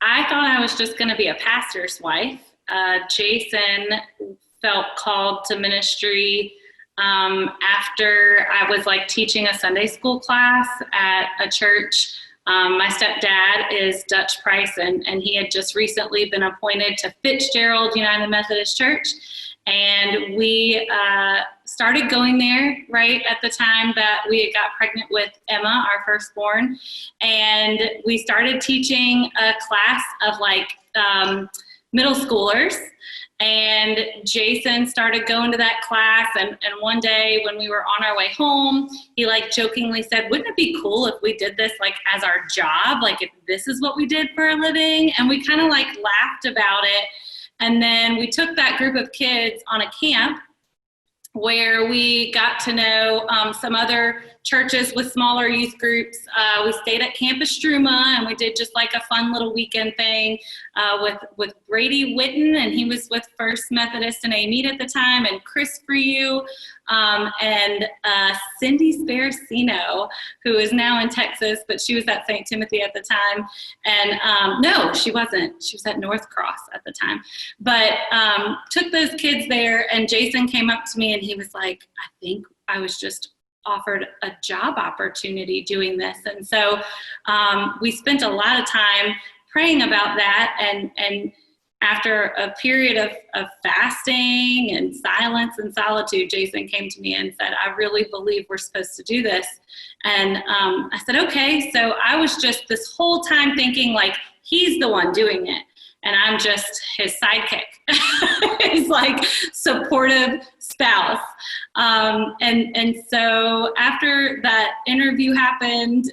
I thought I was just going to be a pastor's wife. Jason felt called to ministry after I was like teaching a Sunday school class at a church. My stepdad is Dutch Price, and he had just recently been appointed to Fitzgerald United Methodist Church. And we started going there right at the time that we had got pregnant with Emma, our firstborn. And we started teaching a class of like middle schoolers. And Jason started going to that class, and one day when we were on our way home, he like jokingly said, wouldn't it be cool if we did this like as our job, like if this is what we did for a living? And we kind of like laughed about it. And then we took that group of kids on a camp where we got to know some other churches with smaller youth groups. We stayed at Campus Struma, and we did just like a fun little weekend thing with Brady Witten, and he was with First Methodist in Amite at the time, and Chris Frew, and Cindy Sparacino, who is now in Texas, but she was at St. Timothy at the time. And no, she wasn't. She was at North Cross at the time. But took those kids there, and Jason came up to me and he was like, I think I was just offered a job opportunity doing this. And so we spent a lot of time praying about that, and after a period of fasting and silence and solitude, Jason came to me and said, I really believe we're supposed to do this. And I said, okay. So I was just this whole time thinking like, he's the one doing it, and I'm just his sidekick, his like supportive spouse. And so after that interview happened,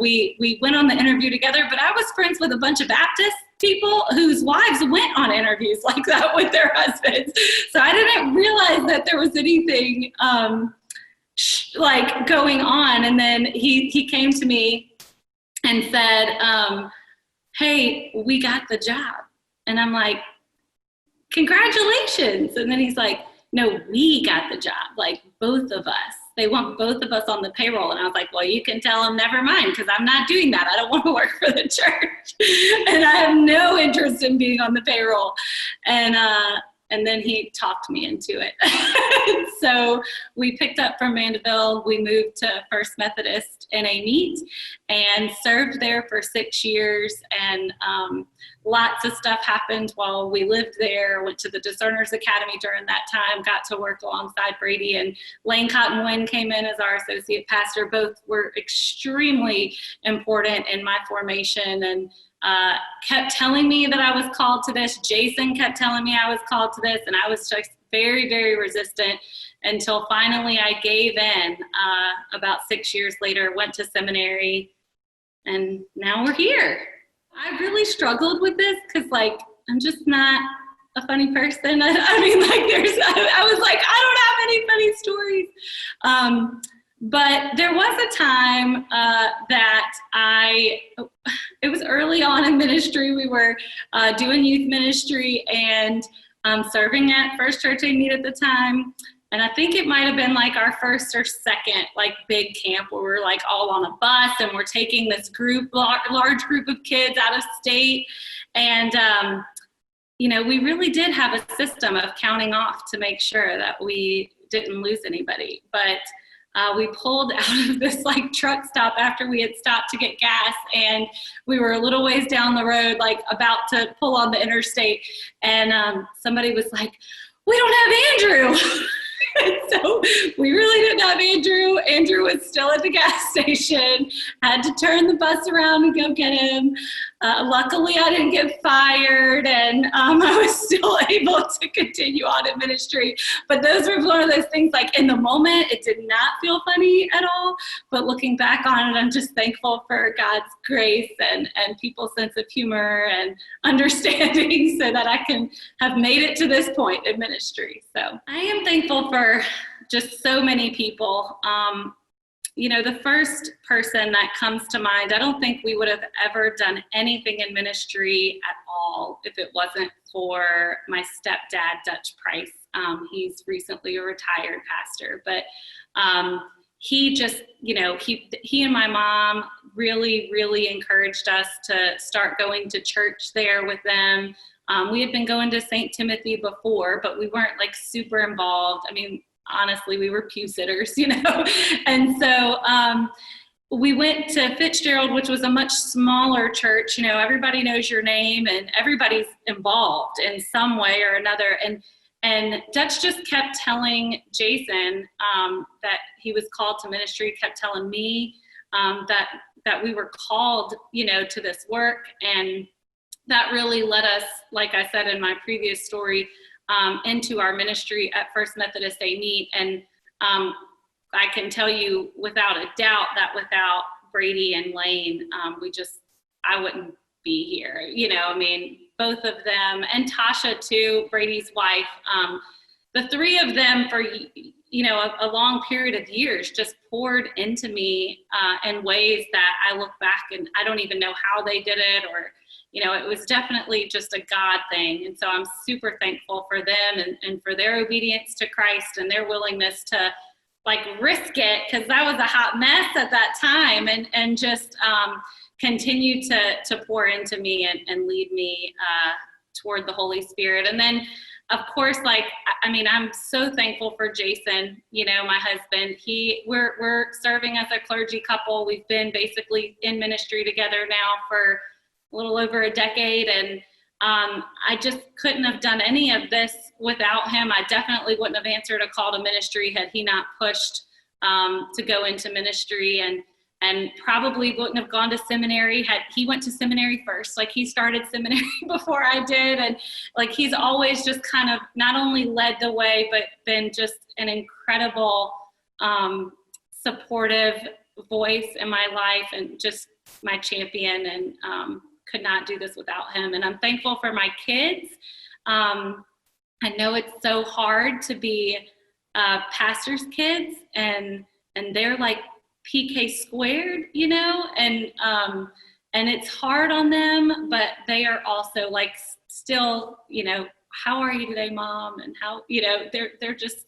we went on the interview together, but I was friends with a bunch of Baptist people whose wives went on interviews like that with their husbands. So I didn't realize that there was anything like going on. And then he came to me and said, hey, we got the job. And I'm like, congratulations. And then he's like, no, we got the job, like both of us. They want both of us on the payroll. And I was like, well, you can tell them never mind, because I'm not doing that. I don't want to work for the church. And I have no interest in being on the payroll. And then he talked me into it. So we picked up from Mandeville. We moved to First Methodist in Amite and served there for 6 years. And lots of stuff happened while we lived there. Went to the Discerners Academy during that time, got to work alongside Brady, and Lane Cotton Wynn came in as our associate pastor. Both were extremely important in my formation, and kept telling me that I was called to this. Jason kept telling me I was called to this, and I was just very, very resistant until finally I gave in about 6 years later, went to seminary, and now we're here. I really struggled with this because, like, I'm just not a funny person. I mean, like, I was like, I don't have any funny stories. But there was a time that it was early on in ministry. We were doing youth ministry and serving at First Church Amite at the time. And I think it might have been like our first or second like big camp where we're like all on a bus and we're taking this large group of kids out of state. And, you know, we really did have a system of counting off to make sure that we didn't lose anybody. But we pulled out of this like truck stop after we had stopped to get gas, and we were a little ways down the road, like about to pull on the interstate. And somebody was like, we don't have Andrew. And so we really didn't have Andrew. Andrew was still at the gas station, had to turn the bus around and go get him. Luckily, I didn't get fired, and I was still able to continue on in ministry. But those were one of those things, like in the moment, it did not feel funny at all. But looking back on it, I'm just thankful for God's grace and people's sense of humor and understanding so that I can have made it to this point in ministry. So I am thankful for just so many people. You know, the first person that comes to mind, I don't think we would have ever done anything in ministry at all if it wasn't for my stepdad, Dutch Price. He's recently a retired pastor, but he just, he and my mom really, really encouraged us to start going to church there with them. We had been going to St. Timothy before, but we weren't like super involved. I mean, honestly, we were pew sitters, And so we went to Fitzgerald, which was a much smaller church. Everybody knows your name and everybody's involved in some way or another. And Dutch just kept telling Jason that he was called to ministry, kept telling me that we were called, to this work. And that really led us, like I said in my previous story, into our ministry at First Methodist A-Meet. And I can tell you without a doubt that without Brady and Lane, I wouldn't be here. Both of them, and Tasha too, Brady's wife, the three of them for, a long period of years just poured into me in ways that I look back and I don't even know how they did it, or, it was definitely just a God thing. And so I'm super thankful for them and for their obedience to Christ and their willingness to risk it, because that was a hot mess at that time, and just continue to pour into me and lead me toward the Holy Spirit. And then, of course, I'm so thankful for Jason, my husband. We're serving as a clergy couple. We've been basically in ministry together now for a little over a decade, and I just couldn't have done any of this without him. I definitely wouldn't have answered a call to ministry had he not pushed to go into ministry, and probably wouldn't have gone to seminary had he went to seminary first. He started seminary before I did. And he's always just kind of not only led the way, but been just an incredible supportive voice in my life and just my champion, and could not do this without him. And I'm thankful for my kids. I know it's so hard to be pastor's kids, and they're like PK squared, and it's hard on them, but they are also still, how are you today, Mom? And how, they're just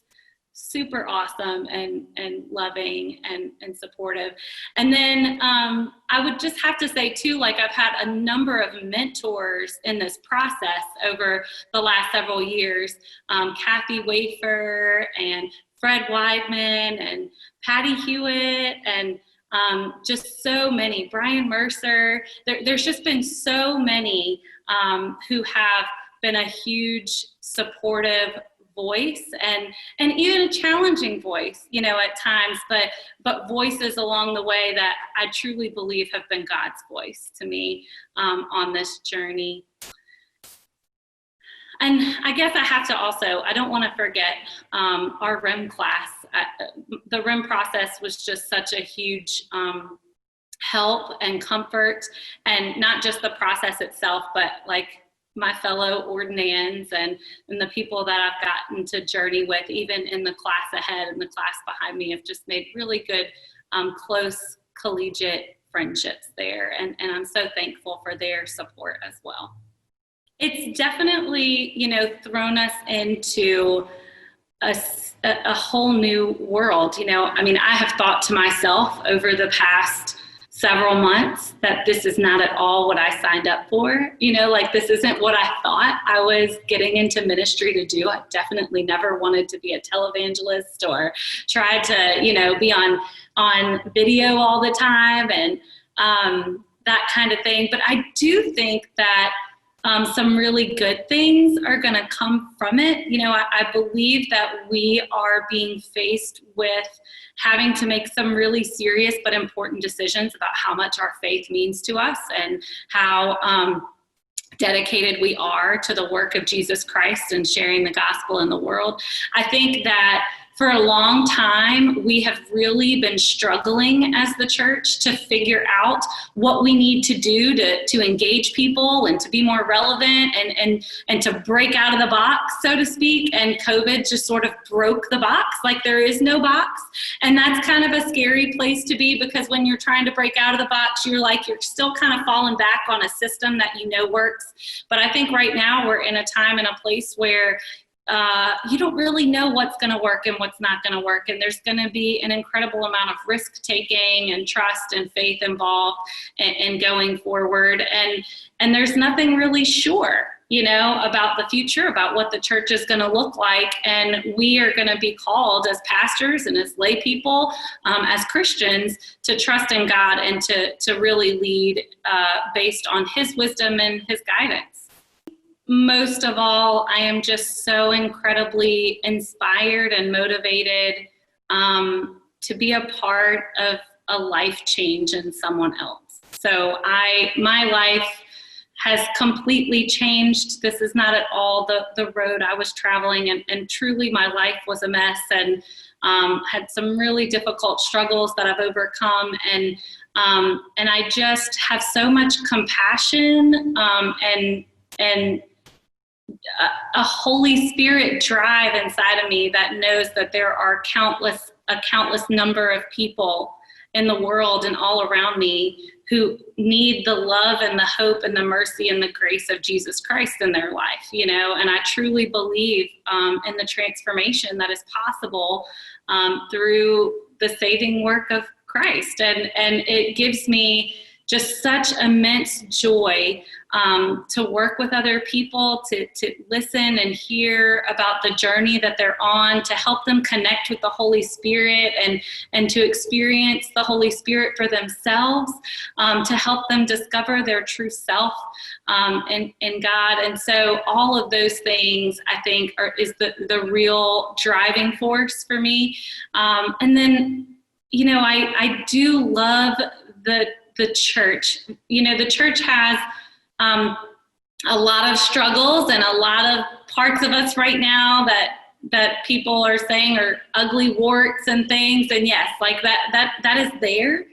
super awesome and loving and supportive. And then I would just have to say too, I've had a number of mentors in this process over the last several years. Kathy Wafer and Fred Weidman and Patty Hewitt, and just so many, Brian Mercer. There's just been so many who have been a huge supportive voice, and even a challenging voice, at times, but voices along the way that I truly believe have been God's voice to me on this journey. And I guess I have to also, I don't want to forget our RIM class. The RIM process was just such a huge help and comfort, and not just the process itself, but my fellow Ordinands and the people that I've gotten to journey with, even in the class ahead and the class behind me, have just made really good, close collegiate friendships there. And I'm so thankful for their support as well. It's definitely, thrown us into a whole new world. I have thought to myself over the past several months that this is not at all what I signed up for. This isn't what I thought I was getting into ministry to do. I definitely never wanted to be a televangelist or try to, be on video all the time and that kind of thing. But I do think that some really good things are going to come from it. I believe that we are being faced with having to make some really serious but important decisions about how much our faith means to us and how dedicated we are to the work of Jesus Christ and sharing the gospel in the world. I think that for a long time, we have really been struggling as the church to figure out what we need to do to engage people and to be more relevant and to break out of the box, so to speak. And COVID just sort of broke the box, there is no box. And that's kind of a scary place to be, because when you're trying to break out of the box, you're still kind of falling back on a system that works. But I think right now we're in a time and a place where you don't really know what's going to work and what's not going to work. And there's going to be an incredible amount of risk taking and trust and faith involved in going forward. And there's nothing really sure, about the future, about what the church is going to look like. And we are going to be called as pastors and as lay people, as Christians, to trust in God and to really lead based on his wisdom and his guidance. Most of all, I am just so incredibly inspired and motivated to be a part of a life change in someone else. So my life has completely changed. This is not at all the road I was traveling, and truly my life was a mess, and had some really difficult struggles that I've overcome, and I just have so much compassion and a Holy Spirit drive inside of me that knows that there are a countless number of people in the world and all around me who need the love and the hope and the mercy and the grace of Jesus Christ in their life, and I truly believe in the transformation that is possible through the saving work of Christ. And it gives me just such immense joy to work with other people, to listen and hear about the journey that they're on, to help them connect with the Holy Spirit and to experience the Holy Spirit for themselves, to help them discover their true self in God. And so all of those things, I think, is the real driving force for me. And then, I do love the church. The church has a lot of struggles and a lot of parts of us right now that people are saying are ugly warts and things. And yes, like that is there.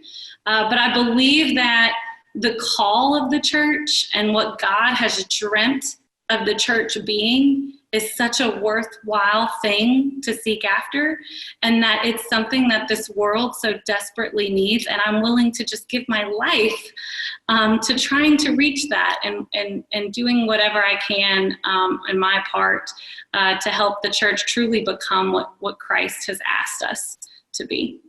But I believe that the call of the church and what God has dreamt of the church being is such a worthwhile thing to seek after, and that it's something that this world so desperately needs. And I'm willing to just give my life to trying to reach that and doing whatever I can in my part to help the church truly become what Christ has asked us to be.